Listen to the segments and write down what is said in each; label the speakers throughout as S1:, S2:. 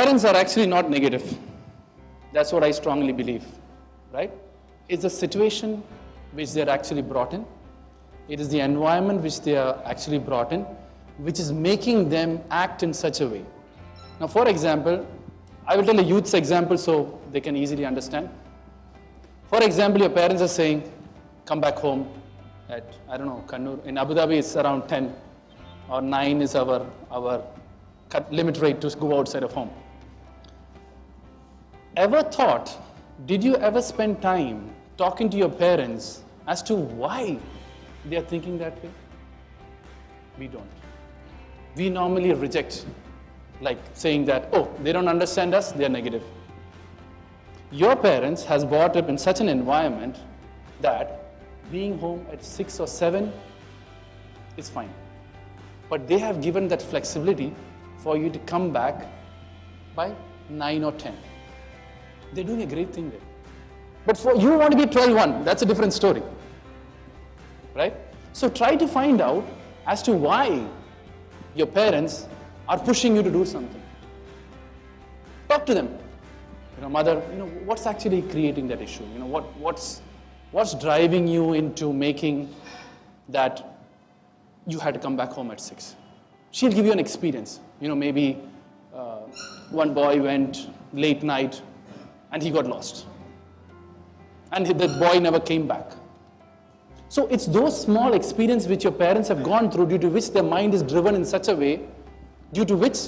S1: parents are actually not negative. That's what I strongly believe, right? It's a situation which they're actually brought in. It is the environment which they are actually brought in, which is making them act in such a way. Now, for example, I will tell a youth's example so they can easily understand. For example, your parents are saying, come back home at, I don't know, Kannur. In Abu Dhabi, it's around 10 or 9 is our limit rate to go outside of home. Ever thought, did you ever spend time talking to your parents as to why they are thinking that way? We don't. We normally reject, like saying that, oh, they don't understand us, they are negative. Your parents has brought up in such an environment that being home at 6 or 7 is fine. But they have given that flexibility for you to come back by 9 or 10. They're doing a great thing there. But for you want to be 12-1, that's a different story, right? So try to find out as to why your parents are pushing you to do something. Talk to them. Mother, what's actually creating that issue? What's driving you into making that you had to come back home at 6? She'll give you an experience. Maybe one boy went late night and he got lost. And the boy never came back. So it's those small experiences which your parents have gone through, due to which their mind is driven in such a way, due to which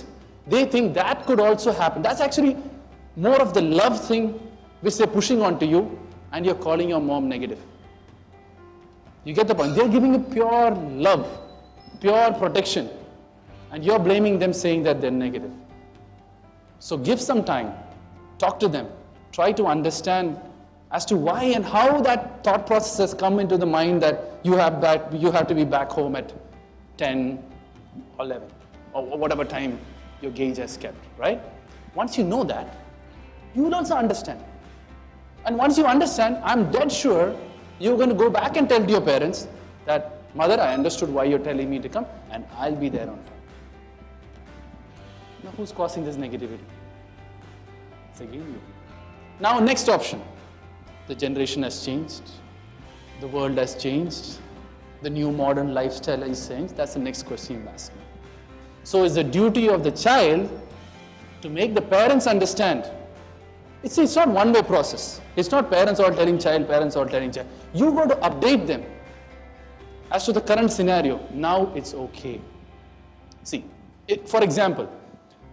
S1: they think that could also happen. That's actually more of the love thing which they're pushing onto you, and you're calling your mom negative. You get the point? They're giving you pure love, pure protection, and you're blaming them, saying that they're negative. So give some time, talk to them, try to understand as to why and how that thought process has come into the mind that you have to be back home at 10 or 11 or whatever time your gauge has kept, right? Once you know that, you will also understand. And once you understand, I'm dead sure you're going to go back and tell to your parents that, Mother, I understood why you're telling me to come, and I'll be there on time. Now, who's causing this negativity? It's again you. Now, next option. The generation has changed. The world has changed. The new modern lifestyle has changed. That's the next question you ask me. So it's the duty of the child to make the parents understand. It's not one-way process. It's not parents all telling child, parents all telling child. You got to update them as to the current scenario. Now it's okay. See, for example,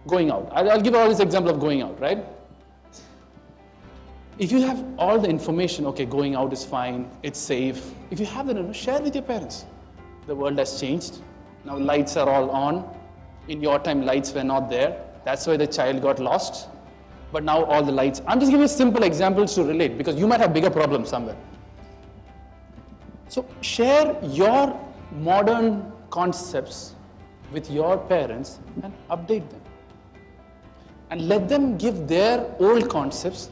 S1: going out. I'll give all this example of going out, right? If you have all the information, okay, going out is fine, it's safe. If you have that, share with your parents. The world has changed. Now lights are all on. In your time, lights were not there. That's why the child got lost. But now all the lights. I'm just giving you simple examples to relate, because you might have bigger problems somewhere. So share your modern concepts with your parents and update them. And let them give their old concepts,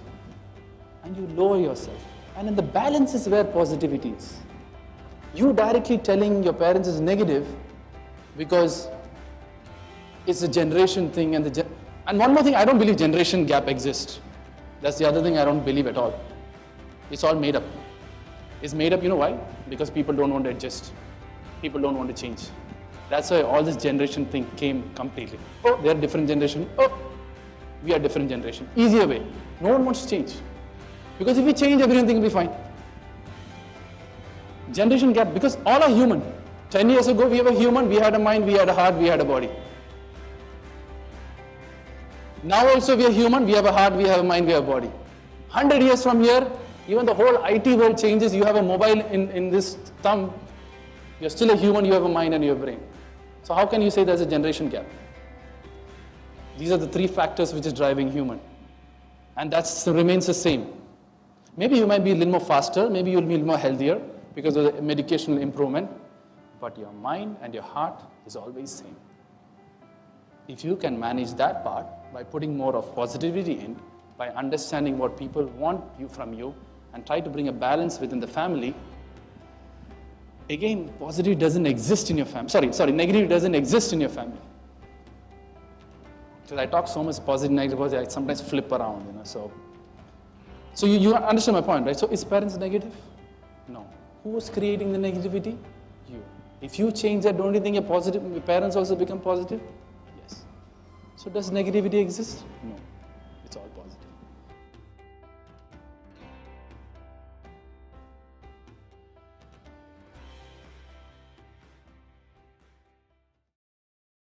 S1: and you lower yourself. And in the balance is where positivity is. You directly telling your parents is negative because it's a generation thing, and one more thing, I don't believe generation gap exists. That's the other thing I don't believe at all. It's all made up. It's made up, you know why? Because people don't want to adjust. People don't want to change. That's why all this generation thing came completely. Oh, they're different generation. Oh, we are different generation. Easier way. No one wants to change. Because if we change, everything will be fine. Generation gap, because all are human. 10 years ago, we were human, we had a mind, we had a heart, we had a body. Now also we are human, we have a heart, we have a mind, we have a body. 100 years from here, even the whole IT world changes. You have a mobile in this thumb. You're still a human, you have a mind and you have a brain. So how can you say there's a generation gap? These are the three factors which is driving human. And that remains the same. Maybe you might be a little more faster, maybe you'll be a little more healthier because of the medicational improvement, but your mind and your heart is always same. If you can manage that part by putting more of positivity in, by understanding what people want from you, and try to bring a balance within the family, again, positivity doesn't exist in your family. Sorry, negativity doesn't exist in your family. Because I talk so much positive, negative, I sometimes flip around, So you understand my point, right? So is parents negative? No. Who's creating the negativity? You. If you change that, don't you think your parents also become positive? Yes. So does negativity exist? No.